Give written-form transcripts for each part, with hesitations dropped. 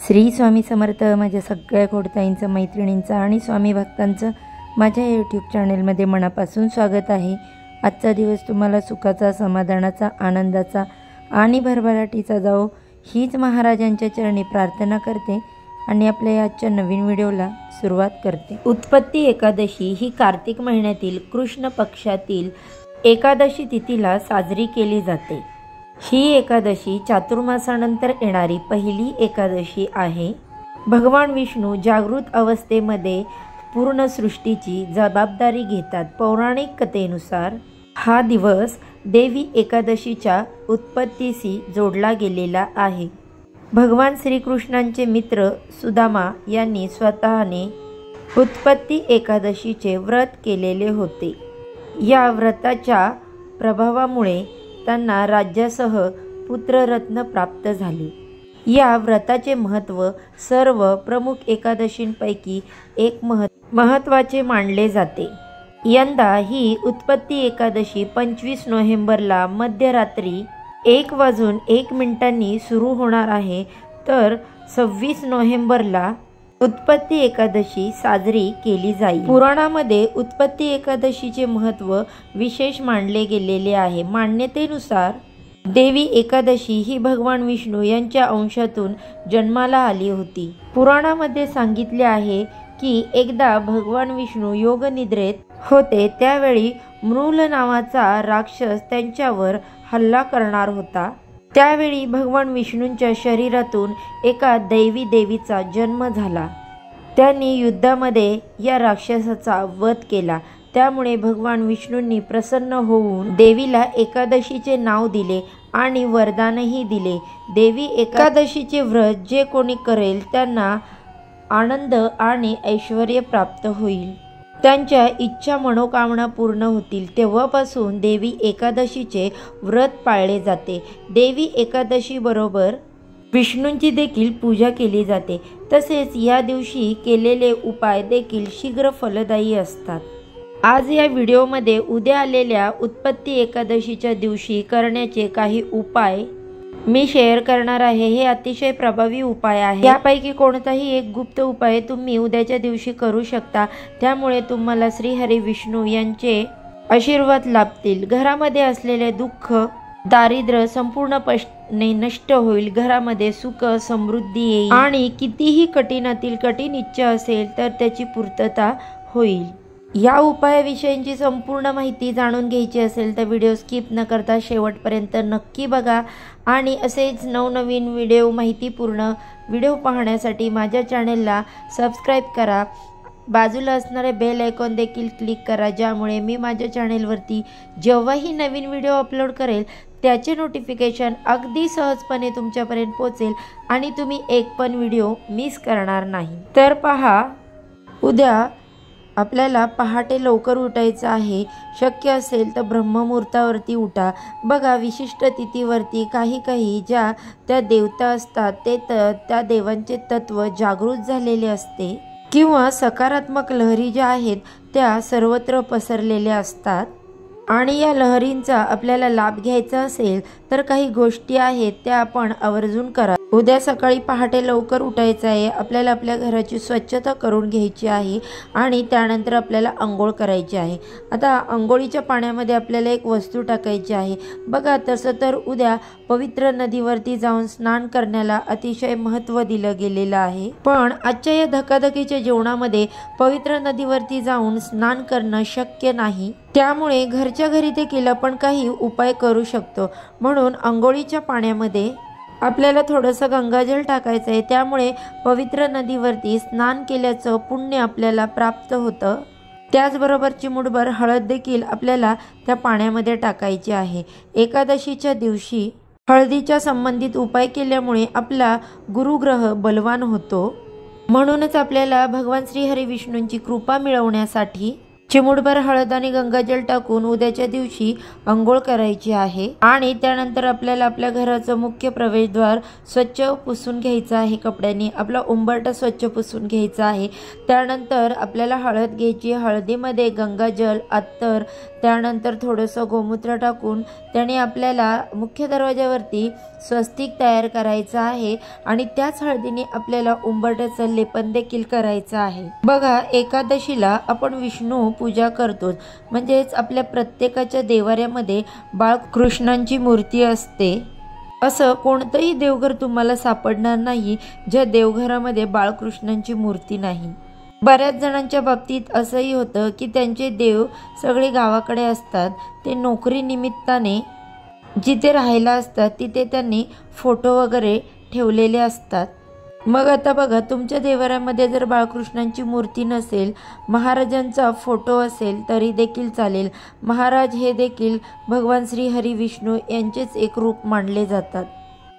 श्री स्वामी समर्थ। माझ्या सगळ्या खोडताईंचं, मैत्रिणींचं आणि स्वामी भक्तांचं माझ्या यूट्यूब चॅनलमध्ये मनापासून स्वागत आहे। आजचा दिवस तुम्हाला सुखाचा, समाधानाचा, आनंदाचा आणि भरभराटीचा जाओ हीच महाराजांच्या चरणी प्रार्थना करते आणि आपल्या आजच्या नवीन व्हिडिओला सुरुवात करते। उत्पत्ती एकादशी ही कार्तिक महिन्यातील कृष्ण पक्षातील एकादशी तिथीला साजरी केली जाते। ही एकादशी चातुर्मासानंतर येणारी पहिली एकादशी आहे। भगवान विष्णू जागृत अवस्थेमध्ये पूर्ण सृष्टीची जबाबदारी घेतात। पौराणिक कथेनुसार हा दिवस देवी एकादशीच्या उत्पत्तीशी जोडला गेलेला आहे। भगवान श्रीकृष्णांचे मित्र सुदामा यांनी स्वतःने उत्पत्ती एकादशीचे व्रत केलेले होते। या व्रताच्या प्रभावामुळे त्यांना राज्यासह पुत्ररत्न प्राप्त झाले। या व्रताचे महत्त्व सर्व प्रमुख एकादशींपैकी एक महत्त्वाचे मानले जाते। यंदा ही उत्पत्ती एकादशी 25 नोव्हेंबरला मध्यरात्री 1:01 सुरू होणार आहे, तर 26 नोव्हेंबरला उत्पत्ती एकादशी साजरी केली जाईल। पुराणामध्ये उत्पत्ती एकादशीचे महत्त्व विशेष मानले गेलेले आहे। मान्यतेनुसार देवी एकादशी ही भगवान विष्णू यांच्या अंशातून जन्माला आली होती। पुराणामध्ये सांगितले आहे की एकदा भगवान विष्णू योगनिद्रेत होते, त्यावेळी मृल नावाचा राक्षस त्यांच्यावर हल्ला करणार होता। त्यावेळी भगवान विष्णूंच्या शरीरातून एका दैवी देवीचा जन्म झाला। त्यांनी युद्धामध्ये या राक्षसाचा वध केला। त्यामुळे भगवान विष्णूंनी प्रसन्न होऊन देवीला एकादशीचे नाव दिले आणि वरदानही दिले। देवी एकादशीचे व्रत जे कोणी करेल त्यांना आनंद आणि ऐश्वर्य प्राप्त होईल, त्यांच्या इच्छा मनोकामना पूर्ण होतील। तेव्हापासून देवी एकादशीचे व्रत पाळले जाते। देवी एकादशी बरोबर विष्णूंची देखील पूजा केली जाते। तसेच या दिवशी केलेले उपाय देखील शीघ्र फलदायी असतात। आज या व्हिडिओमध्ये उद्या आलेल्या उत्पत्ती एकादशीच्या दिवशी करण्याचे काही उपाय मी शेअर करणार आहे। हे अतिशय प्रभावी उपाय आहे। यापैकी कोणताही एक गुप्त उपाय तुम्ही उद्याच्या दिवशी करू शकता, त्यामुळे तुम्हाला श्री हरी विष्णू यांचे आशीर्वाद लाभतील। घरामध्ये असलेले दुःख, दारिद्र्य संपूर्णपणे नष्ट होईल। घरामध्ये सुख, समृद्धी येईल आणि कितीही कठीणातील कठीण इच्छा असेल तर त्याची पूर्तता होईल। या उपायाविषयीची संपूर्ण माहिती जाणून घ्यायची असेल तर व्हिडिओ स्किप न करता शेवटपर्यंत नक्की बघा आणि असेच नवनवीन माहितीपूर्ण व्हिडिओ पाहण्यासाठी माझ्या चॅनेलला सबस्क्राईब करा। बाजूला असणारे बेल आयकॉन देखील क्लिक करा, ज्यामुळे मी माझ्या चॅनेलवरती जेव्हाही नवीन व्हिडिओ अपलोड करेल त्याचे नोटिफिकेशन अगदी सहजपणे तुमच्यापर्यंत पोहोचेल आणि तुम्ही एक पण व्हिडिओ मिस करणार नाही। तर पहा, उद्या आपल्याला पहाटे लवकर उठायचं आहे। शक्य असेल तर ब्रह्ममुहूर्तावरती उठा। बघा, विशिष्ट तिथीवरती काही ज्या त्या देवता असतात ते त्या देवांचे तत्व जागृत झालेले असते किंवा सकारात्मक लहरी ज्या आहेत त्या सर्वत्र पसरलेल्या असतात आणि या लहरींचा आपल्याला लाभ घ्यायचा असेल तर काही गोष्टी आहेत त्या आपण आवर्जून करा। उद्या सकाळी पहाटे लवकर उठायचं आहे। आपल्याला आपल्या घराची स्वच्छता करून घ्यायची आहे आणि त्यानंतर आपल्याला आंघोळ करायची आहे। आता आंघोळीच्या पाण्यामध्ये आपल्याला एक वस्तू टाकायची आहे। बघा, तसं तर उद्या पवित्र नदीवरती जाऊन स्नान करण्याला अतिशय महत्त्व दिलं गेलेलं आहे, पण आजच्या या धकाधकीच्या जीवनामध्ये पवित्र नदीवरती जाऊन स्नान करणं शक्य नाही। त्यामुळे घरच्या घरी देखील आपण काही उपाय करू शकतो। म्हणून आंघोळीच्या पाण्यामध्ये आपल्याला थोडंसं गंगाजल टाकायचं आहे। त्यामुळे पवित्र नदीवरती स्नान केल्याचं पुण्य आपल्याला प्राप्त होतं। त्याचबरोबर चिमूटभर हळद देखील आपल्याला त्या पाण्यामध्ये टाकायची आहे। एकादशीच्या दिवशी हळदीच्या संबंधित उपाय केल्यामुळे आपला गुरुग्रह बलवान होतो। म्हणूनच आपल्याला भगवान श्री हरी विष्णूंची कृपा मिळवण्यासाठी चिमूटभर हळद आणि गंगाजल टाकून उद्याच्या दिवशी अंघोळ करायची आहे आणि त्यानंतर आपल्याला आपल्या घराचं मुख्य प्रवेशद्वार स्वच्छ पुसून घ्यायचं आहे कपड्यांनी, आपला उंबरठा स्वच्छ पुसून घ्यायचा आहे। त्यानंतर आपल्याला हळद घ्यायची, हळदीमध्ये गंगाजल, अत्तर, त्यानंतर थोडंसं गोमूत्र टाकून त्याने आपल्याला मुख्य दरवाजावरती स्वस्तिक तयार करायचं आहे आणि त्याच हळदीने आपल्याला उंबरठ्याचं लेपन देखील करायचं आहे। बघा, एकादशीला आपण विष्णू पूजा करतो, म्हणजेच आपल्या प्रत्येकाच्या देवाऱ्यामध्ये बाळकृष्णांची मूर्ती असते। असं कोणतंही देवघर तुम्हाला सापडणार नाही ज्या देवघरामध्ये बाळकृष्णांची मूर्ती नाही। बऱ्याच जणांच्या बाबतीत असंही होतं की त्यांचे देव सगळे गावाकडे असतात, ते नोकरी निमित्ताने जिथे राहायला असतात तिथे त्यांनी फोटो वगैरे ठेवलेले असतात। मग आता बघा, तुमच्या देवाऱ्यामध्ये जर बाळकृष्णांची मूर्ती नसेल, महाराजांचा फोटो असेल तरी देखील चालेल। महाराज हे देखील भगवान श्री हरी विष्णू यांचेच एक रूप मानले जातात।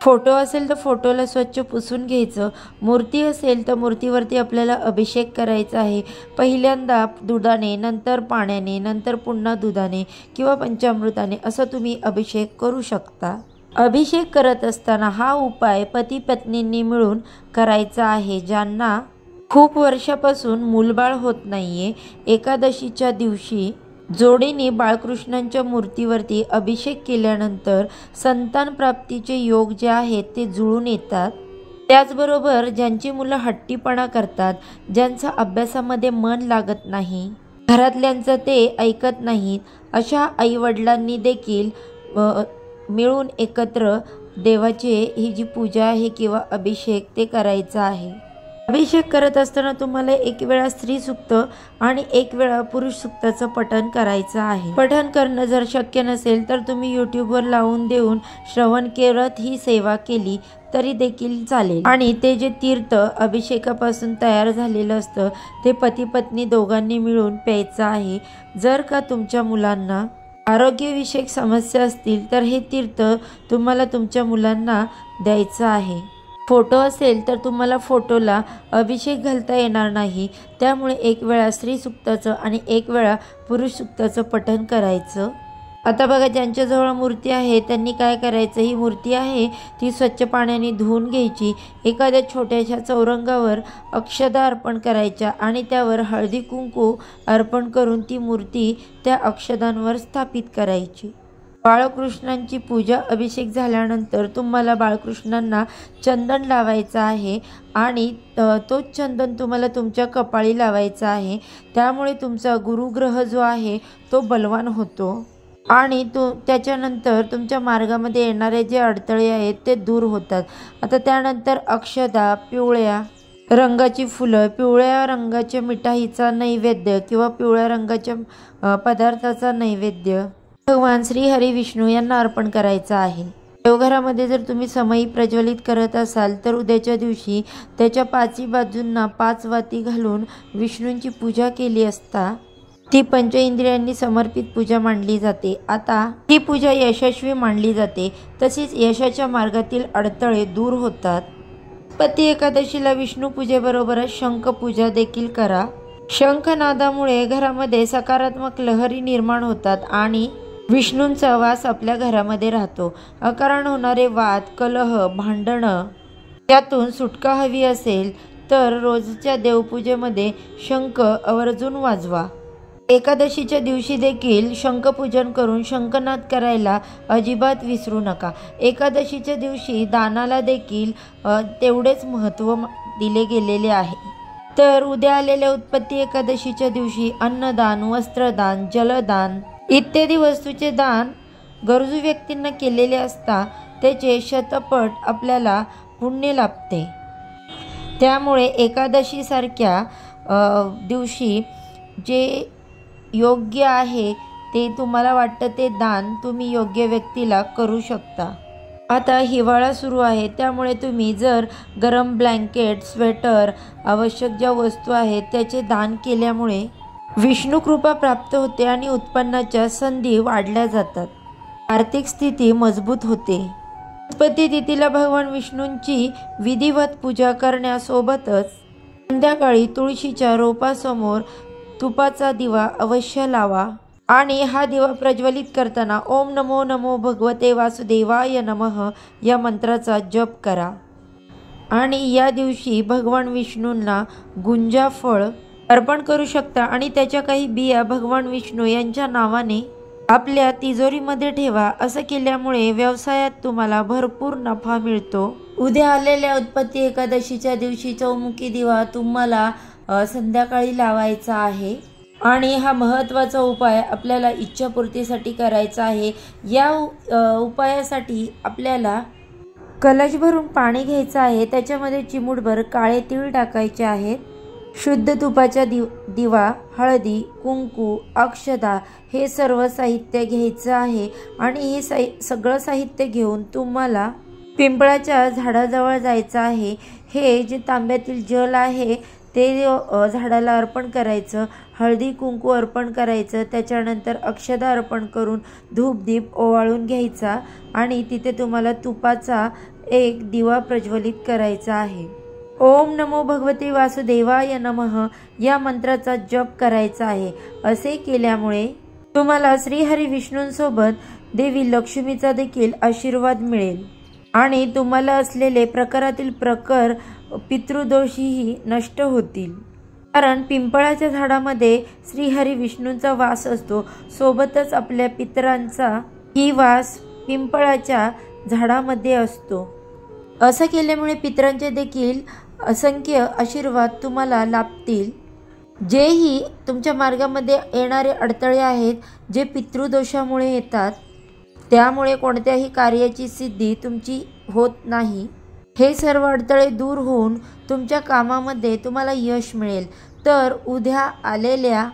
फोटो असेल तर फोटोला स्वच्छ पुसून घ्यायचं, मूर्ती असेल तर मूर्तीवरती आपल्याला अभिषेक करायचा आहे। पहिल्यांदा दुधाने, नंतर पाण्याने, नंतर पुन्हा दुधाने किंवा पंचामृताने असं तुम्ही अभिषेक करू शकता। अभिषेक करत असताना हा उपाय पती पत्नींनी मिळून करायचा आहे ज्यांना खूप वर्षापासून मूलबाळ होत नाहीये। एकादशीच्या दिवशी जोडीने बाळकृष्णांच्या मूर्तीवरती अभिषेक केल्यानंतर संतान प्राप्तीचे योग जे आहेत ते जुळून येतात। त्याचबरोबर ज्यांची मुलं हट्टीपणा करतात, ज्यांचं अभ्यासामध्ये मन लागत नाही, घरातल्यांचं ते ऐकत नाहीत, अशा आईवडिलांनी देखील मिळून एकत्र देवाची ही जी पूजा आहे किंवा अभिषेक ते करायचा आहे। अभिषेक करत असताना तुम्हाला एक वेळा स्त्री सूक्त आणि एक वेळा पुरुष सूक्ताचं पठण करायचं आहे। पठण करणं जर शक्य नसेल तर तुम्ही यूट्यूबवर लावून देऊन श्रवण करत ही सेवा केली तरी देखील चालेल। आणि ते जे तीर्थ अभिषेकापासून तयार झालेलं असतं ते पती पत्नी दोघांनी मिळून प्यायचं आहे। जर का तुमच्या मुलांना आरोग्यविषयक समस्या असतील तर हे तीर्थ तुम्हाला तुमच्या मुलांना द्यायचं आहे। फोटो असेल तर तुम्हाला फोटोला अभिषेक घालता येणार नाही, त्यामुळे एक वेळा स्त्री सूक्ताचं आणि एक वेळा पुरुष सूक्ताचं पठण करायचं। आता बघा, ज्यांच्याजवळ मूर्ती आहे त्यांनी काय करायचं, ही मूर्ती आहे ती स्वच्छ पाण्याने धुवून घ्यायची, एखाद्या छोट्याशा चौरंगावर अक्षदा अर्पण करायच्या आणि त्यावर हळदी कुंकू अर्पण करून ती मूर्ती त्या अक्षदांवर स्थापित करायची। बाळकृष्णांची पूजा अभिषेक झाल्यानंतर तुम्हाला बाळकृष्णांना चंदन लावायचं आहे आणि तोच चंदन तुम्हाला तुमच्या कपाळी लावायचा आहे। त्यामुळे तुमचा गुरुग्रह जो आहे तो बलवान होतो आणि त्याच्यानंतर तुमच्या मार्गामध्ये येणारे जे अडथळे आहेत ते दूर होतात। आता त्यानंतर अक्षदा, पिवळ्या रंगाची फुलं, पिवळ्या रंगाच्या मिठाईचा नैवेद्य किंवा पिवळ्या रंगाच्या पदार्थाचा नैवेद्य भगवान श्री हरी विष्णू यांना अर्पण करायचा आहे। देवघरामध्ये जर तुम्ही समई प्रज्वलित करत असाल तर उद्याच्या दिवशी त्याच्या पाचही बाजूंना 5 वाती घालून विष्णूंची पूजा केली असता ती पंचेंद्रियांनी समर्पित पूजा मानली जाते। आता ही पूजा यशस्वी मानली जाते, तसेच यशाच्या मार्गातील अडथळे दूर होतात। पती एकादशीला विष्णू पूजेबरोबरच शंख पूजा देखील करा। शंखनादामुळे घरामध्ये सकारात्मक लहरी निर्माण होतात आणि विष्णूंचा वास आपल्या घरामध्ये राहतो। अकारण होणारे वाद, कलह, भांडणं यातून सुटका हवी असेल तर रोजच्या देवपूजेमध्ये शंख आवर्जून वाजवा। एकादशीच्या दिवशी देखील शंखपूजन करून शंखनाद करायला अजिबात विसरू नका। एकादशीच्या दिवशी दानाला देखील तेवढेच महत्त्व दिले गेलेले आहे। तर उद्या आलेल्या उत्पत्ती एकादशीच्या दिवशी अन्नदान, वस्त्रदान, जलदान इत्यादी वस्तूचे दान गरजू व्यक्तींना केलेले असता त्याचे शतपट आपल्याला पुण्य लाभते। त्यामुळे एकादशीसारख्या दिवशी जे योग्य आहे ते तुम्हाला वाटतं ते दान तुम्ही योग्य व्यक्तीला करू शकता। आता हिवाळा सुरू आहे, त्यामुळे तुम्ही जर गरम ब्लँकेट, स्वेटर, आवश्यक ज्या वस्तू आहेत त्याचे दान केल्यामुळे विष्णू कृपा प्राप्त होते आणि उत्पन्नाच्या संधी वाढल्या जातात। आर्थिक स्थिती मजबूत होते। उत्पत्ती तिथीला भगवान विष्णूंची विधिवत पूजा करण्यासोबतच संध्याकाळी तुळशीच्या रोपासमोर तुपाचा दिवा अवश्य लावा आणि हा दिवा प्रज्वलित करताना ओम नमो नमो भगवते वासुदेवाय नमः या मंत्राचा जप करा। आणि या दिवशी भगवान विष्णूंना गुंजा फळ अर्पण करू शकता आणि त्याच्या काही बिया भगवान विष्णू यांच्या नावाने आपल्या तिजोरीमध्ये ठेवा। असं केल्यामुळे व्यवसायात तुम्हाला भरपूर नफा मिळतो। उद्या आलेल्या उत्पत्ती एकादशीच्या दिवशी चौमुखी दिवा तुम्हाला संध्याकाळी लावायचा आहे आणि हा महत्त्वाचा उपाय आपल्याला इच्छापूर्तीसाठी करायचा आहे। या उपायासाठी आपल्याला कलश भरून पाणी घ्यायचं आहे, त्याच्यामध्ये चिमूटभर काळे तीळ टाकायचे आहेत, शुद्ध तुपाचा दिवा, हळदी, कुंकू, अक्षता हे सर्व साहित्य घ्यायचं आहे आणि हे सगळं साहित्य घेऊन तुम्हाला पिंपळाच्या झाडाजवळ जायचं आहे। हे जे तांब्यातील जल आहे ते झाडाला अर्पण करायचं, हळदी कुंकू अर्पण करायचं, त्याच्यानंतर अक्षता अर्पण करून धूप दीप ओवाळून घ्यायचा आणि तिथे तुम्हाला तुपाचा एक दिवा प्रज्वलित करायचा आहे। ओम नमो भगवते वासुदेवाय नमः या मंत्राचा जप करायचा आहे। असे केल्यामुळे तुम्हाला श्रीहरी विष्णूंसोबत देवी लक्ष्मीचा देखील आशीर्वाद मिळेल आणि तुम्हाला असलेले प्रकारातील प्रकर पितृदोषही नष्ट होतील। कारण पिंपळाच्या झाडामध्ये श्रीहरी विष्णूंचा वास असतो, सोबतच आपल्या पितरांचा ही वास पिंपळाच्या झाडामध्ये असतो। असं केल्यामुळे पितरांचे देखील असंख्य आशीर्वाद तुम्हाला लाभतील। जेही तुमच्या मार्गामध्ये येणारे अडथळे आहेत, जे पितृदोषामुळे येतात, त्यामुळे कोणत्याही कार्याची सिद्धी तुमची होत नाही, हे सर्व अडथळे दूर होऊन तुमच्या कामामध्ये तुम्हाला यश मिळेल। तर उद्या आलेल्या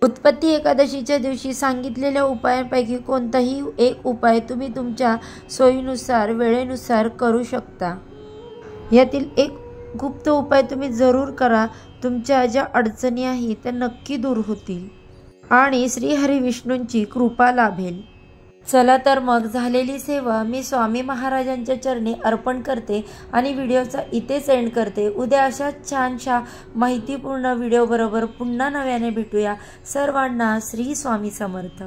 उत्पत्ती एकादशीच्या दिवशी सांगितलेल्या उपायांपैकी कोणताही एक उपाय तुम्ही तुमच्या सोयीनुसार वेळेनुसार करू शकता। यातील एक गुप्त उपाय तुम्ही जरूर करा, तुमच्या ज्या अडचणी आहेत त्या नक्की दूर होतील आणि श्रीहरी विष्णूंची कृपा लाभेल। चला तर मग झालेली सेवा मी स्वामी महाराजांच्या चरणी अर्पण करते आणि व्हिडिओचा इथेच एंड करते। उद्या अशाच छानशा माहितीपूर्ण व्हिडिओ बरोबर पुन्हा नव्याने भेटूया। सर्वांना श्री स्वामी समर्थ।